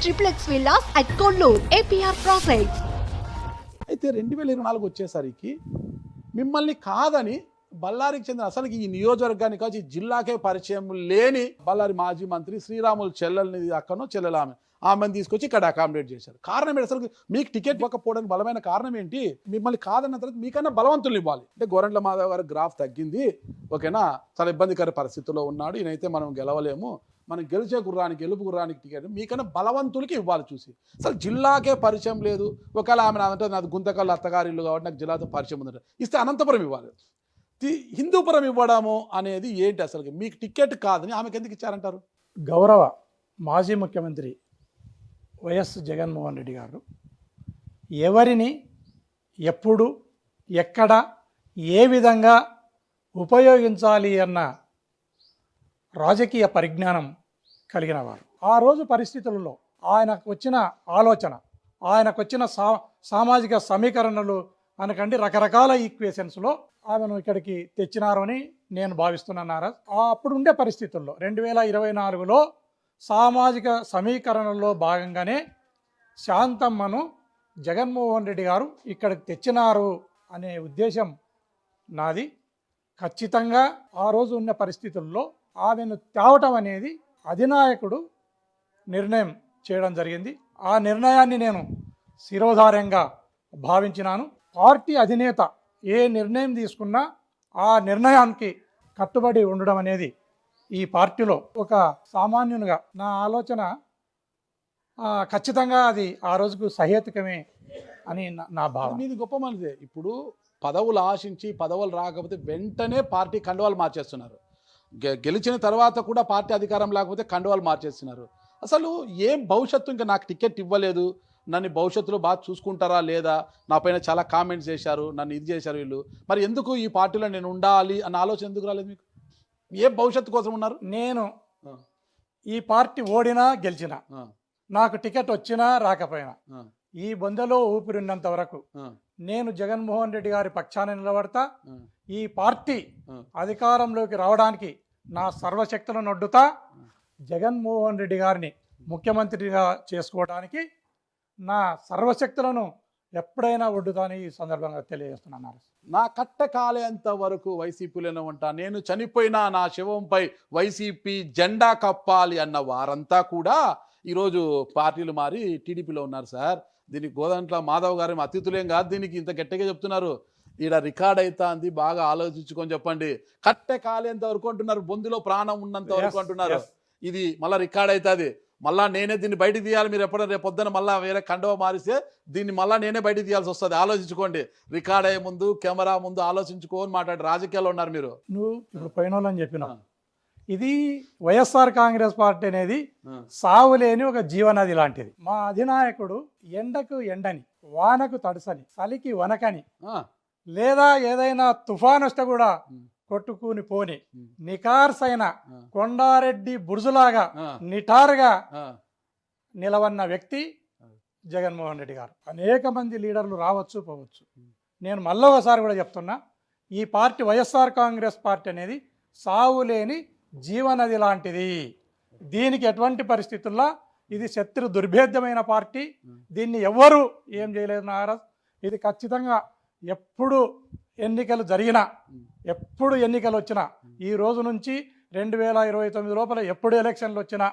triplex villas at Kollur, APR Projects. అయితే 2024 వచ్చేసరికి మిమ్మల్ని కాదని బళ్ళారికి చెందిన అసలు ఈ నియోజకవర్గానికి కావచ్చు ఈ జిల్లాకే పరిచయం లేని బళ్ళారి మాజీ మంత్రి శ్రీరాములు చెల్లెల్ని అక్కనో చెల్లెలు ఆమెను తీసుకొచ్చి ఇక్కడ అకామిడేట్ చేశారు. కారణం ఏంటి? అసలు మీకు టికెట్ ఇవ్వకపోవడానికి బలమైన కారణం ఏంటి? మిమ్మల్ని కాదన్న తర్వాత మీకన్నా బలవంతులు ఇవ్వాలి. అంటే గోరంట్ల మాధవ్ గారి గ్రాఫ్ తగ్గింది, ఓకేనా, చాలా ఇబ్బందికర పరిస్థితుల్లో ఉన్నాడు, ఈయనైతే మనం గెలవలేము, మనం గెలిచే గెలుపు గుర్రానికి టికెట్ మీకన్నా బలవంతులకి ఇవ్వాలి చూసి. అసలు జిల్లాకే పరిచయం లేదు. ఒకవేళ ఆమె అంటే నాది గుంతకల్లు అత్తగారి ఇల్లు కాబట్టి నాకు జిల్లాతో పరిచయం ఉందంటే ఇస్తే అనంతపురం ఇవ్వాలి. హిందూపురం ఇవ్వడము అనేది ఏంటి? అసలు మీకు టికెట్ కాదని ఆమెకు ఎందుకు ఇచ్చారంటారు? గౌరవ మాజీ ముఖ్యమంత్రి వైఎస్ జగన్మోహన్ రెడ్డి గారు ఎవరిని ఎప్పుడు ఎక్కడ ఏ విధంగా ఉపయోగించాలి అన్న రాజకీయ పరిజ్ఞానం కలిగిన వారు. ఆ రోజు పరిస్థితులలో ఆయనకు వచ్చిన ఆలోచన, ఆయనకు వచ్చిన సామాజిక సమీకరణలు అనకండి రకరకాల ఈక్వేషన్స్లో ఆమెను ఇక్కడికి తెచ్చినారు అని నేను భావిస్తున్నాను. అప్పుడు ఉండే పరిస్థితుల్లో 2024లో సామాజిక సమీకరణలో భాగంగానే శాంతమ్మను జగన్మోహన్ రెడ్డి గారు ఇక్కడికి తెచ్చినారు అనే ఉద్దేశం నాది. ఖచ్చితంగా ఆ రోజు ఉన్న పరిస్థితుల్లో ఆమెను తేవటం అనేది అధినాయకుడు నిర్ణయం చేయడం జరిగింది. ఆ నిర్ణయాన్ని నేను శిరోధార్యంగా భావించినాను. పార్టీ అధినేత ఏ నిర్ణయం తీసుకున్నా ఆ నిర్ణయానికి కట్టుబడి ఉండడం అనేది ఈ పార్టీలో ఒక సామాన్యునిగా నా ఆలోచన. ఖచ్చితంగా అది ఆ రోజుకు సహేతుకమే అని నా భావన. మీది గొప్ప మనదే. ఇప్పుడు పదవులు ఆశించి పదవులు రాకపోతే వెంటనే పార్టీ కండువాలు మార్చేస్తున్నారు. గెలిచిన తర్వాత కూడా పార్టీ అధికారం లేకపోతే కండువాలు మార్చేస్తున్నారు. అసలు ఏం భవిష్యత్తు, ఇంకా నాకు టికెట్ ఇవ్వలేదు, నన్ను భవిష్యత్తులో బాగా చూసుకుంటారా లేదా, నా పైన చాలా కామెంట్స్ చేశారు, నన్ను ఇది చేశారు వీళ్ళు, మరి ఎందుకు ఈ పార్టీలో నేను ఉండాలి అన్న ఆలోచన ఎందుకు రాలేదు మీకు? ఏ భవిష్యత్తు కోసం ఉన్నారు? నేను ఈ పార్టీ ఓడినా గెలిచినా, నాకు టికెట్ వచ్చినా రాకపోయినా, ఈ బొందలో ఊపిరిన్నంత వరకు నేను జగన్మోహన్ రెడ్డి గారి పక్షాన నిలబడతా. ఈ పార్టీ అధికారంలోకి రావడానికి నా సర్వశక్తులను ఒడ్డుతా. జగన్మోహన్ రెడ్డి గారిని ముఖ్యమంత్రిగా చేసుకోవడానికి నా సర్వశక్తులను ఎప్పుడైనా ఒడ్డుతాని ఈ సందర్భంగా తెలియజేస్తున్నాను. నా కట్ట కాలేంత వరకు వైసీపీలోనే ఉంటా, నేను చనిపోయినా నా శవంపై వైసీపీ జెండా కప్పాలి అన్న వారంతా కూడా ఈరోజు పార్టీలు మారి టీడీపీలో ఉన్నారు సార్. దీనికి గోదంట్ల మాధవ్ గారి అతిథులేం కాదు, దీనికి ఇంత గట్టిగా చెప్తున్నారు. ఈడ రికార్డ్ అవుతా అంది, బాగా ఆలోచించుకొని చెప్పండి. కట్టె కాలేంత వరకు అంటున్నారు, బొందులో ప్రాణం ఉన్నంత వరకు అంటున్నారు. ఇది మళ్ళీ రికార్డ్ అవుతుంది. మళ్ళీ నేనే దీన్ని బయటికి తీయాలి. మీరు ఎప్పుడైనా రేపు పొద్దున మళ్ళీ వేరే కండవ మారిస్తే దీన్ని మళ్ళీ నేనే బయటికి తీయాల్సి వస్తుంది. ఆలోచించుకోండి. రికార్డ్ అయ్యే ముందు కెమెరా ముందు ఆలోచించుకోని మాట్లాడి రాజకీయాల్లో ఉన్నారు మీరు. నువ్వు ఇప్పుడు పోయినోళ్ళని చెప్పినావు. ఇది వైఎస్ఆర్ కాంగ్రెస్ పార్టీ అనేది సావులేని ఒక జీవనది లాంటిది. మా అధినాయకుడు ఎండకు ఎండని, వానకు తడుసని, చలికి వనకని, లేదా ఏదైనా తుఫాన్ వస్తే కూడా కొట్టుకుని పోని నికార్సైన కొండారెడ్డి బుర్జులాగా నిటారుగా నిలవన్న వ్యక్తి జగన్మోహన్ రెడ్డి గారు. అనేక మంది లీడర్లు రావచ్చు పోవచ్చు. నేను మళ్ళీ ఒకసారి కూడా చెప్తున్నా, ఈ పార్టీ వైఎస్ఆర్ కాంగ్రెస్ పార్టీ అనేది సావులేని జీవనది లాంటిది. దీనికి ఎటువంటి పరిస్థితుల్లో ఇది శత్రు దుర్భేద్యమైన పార్టీ. దీన్ని ఎవ్వరూ ఏం చేయలేదు నారాజ్. ఇది ఖచ్చితంగా ఎప్పుడు ఎన్నికలు జరిగినా, ఎప్పుడు ఎన్నికలు వచ్చినా, ఈ రోజు నుంచి 2029 లోపల ఎప్పుడు ఎలక్షన్లు వచ్చినా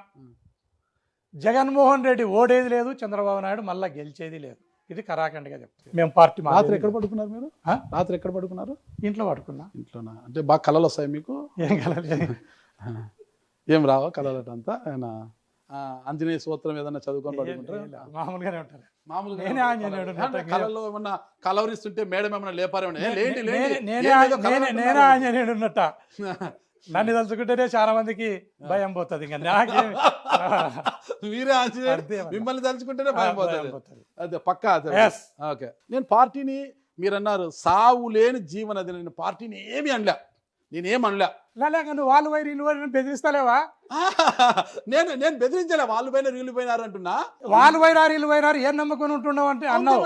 జగన్మోహన్ రెడ్డి ఓడేది లేదు, చంద్రబాబు నాయుడు మళ్ళీ గెలిచేది లేదు. ఇది కరాఖండిగా చెప్తాం. మేము పార్టీ రాత్రి ఎక్కడ పడుకున్నారు? మీరు రాత్రి ఎక్కడ పడుకున్నారు? ఇంట్లో పడుకున్నా. ఇంట్లోనా? అంటే బాగా కళలు వస్తాయి మీకు? ఏం కలలు? ఏం రావా కళలట అంతా? ఆయన ఆంజనేయ స్తోత్రం ఏదన్నా చదువుకొని పడుకుంటారు? మామూలుగానే ఉంటారు. మామూలుగా కళలో ఏమన్నా కలవరిస్తుంటే మేడం ఏమన్నా లేపారేమన్నా? నేనే ఆంజనేయుడు ఉన్నట్ట. నన్ను తలుచుకుంటేనే చాలా మందికి భయం పోతుంది. ఇంకా నాకేం, మీరే ఆంజనేయుడు, మిమ్మల్ని తలుచుకుంటేనే భయం పోతుంది. అదే పక్కా. ఓకే. నేను పార్టీని, మీరు అన్నారు సావు లేని జీవనది, నేను పార్టీని ఏమి అనలే, నేనేం అనలే. నువ్వు వాళ్ళు పోయి వీళ్ళు పోయి బెదిరిస్తలేవా? నేను బెదిరించలే. వాళ్ళు పోయినా వీళ్ళు పోయినారు అంటున్నా. వాళ్ళు పోయినారు వీళ్ళు పోయినారు ఏం నమ్మకం ఉంటున్నావు అంటే అన్నావు.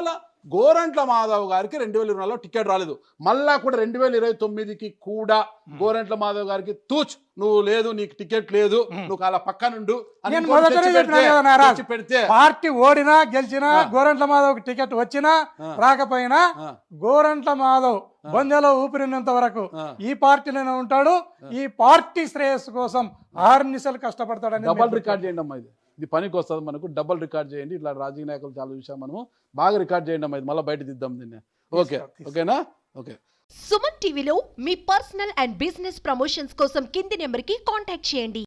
గోరంట్ల మాధవ్ గారికి 2024లో టికెట్ రాలేదు. మళ్ళా కూడా 2029కి కూడా గోరంట్ల మాధవ్ గారికి తూచ్ నువ్వు లేదు, నీకు టికెట్ లేదు, నువ్వు అలా పక్కనుండు అని నేను మొదటనే చెప్పినా కదా నారాజ్, తెచ్చి పెడితే పార్టీ ఓడినా గెలిచినా గోరంట్ల మాధవ్ టికెట్ వచ్చినా రాకపోయినా గోరంట్ల మాధవ్ బొందెలో ఊపిరినంత వరకు ఈ పార్టీలోనే ఉంటాడు. ఈ పార్టీ శ్రేయస్సు కోసం ఆర్నిసలు కష్టపడతాడని డబల్ రికార్డ్ చేయండి అమ్మా, ఇది పనికి వస్తుంది మనకు. డబల్ రికార్డ్ చేయండి, ఇట్లా రాజకీయ నాయకులు చాలా చూసాం మనము, బాగా రికార్డ్ చేయండి అమ్మా, ఇది మళ్ళీ బయట దిద్దాం దీన్ని. ఓకేనా? ఓకే. సుమన్ టీవీలో మీ పర్సనల్ అండ్ బిజినెస్ ప్రమోషన్స్ కోసం కింది నెంబర్కి కాంటాక్ట్ చేయండి.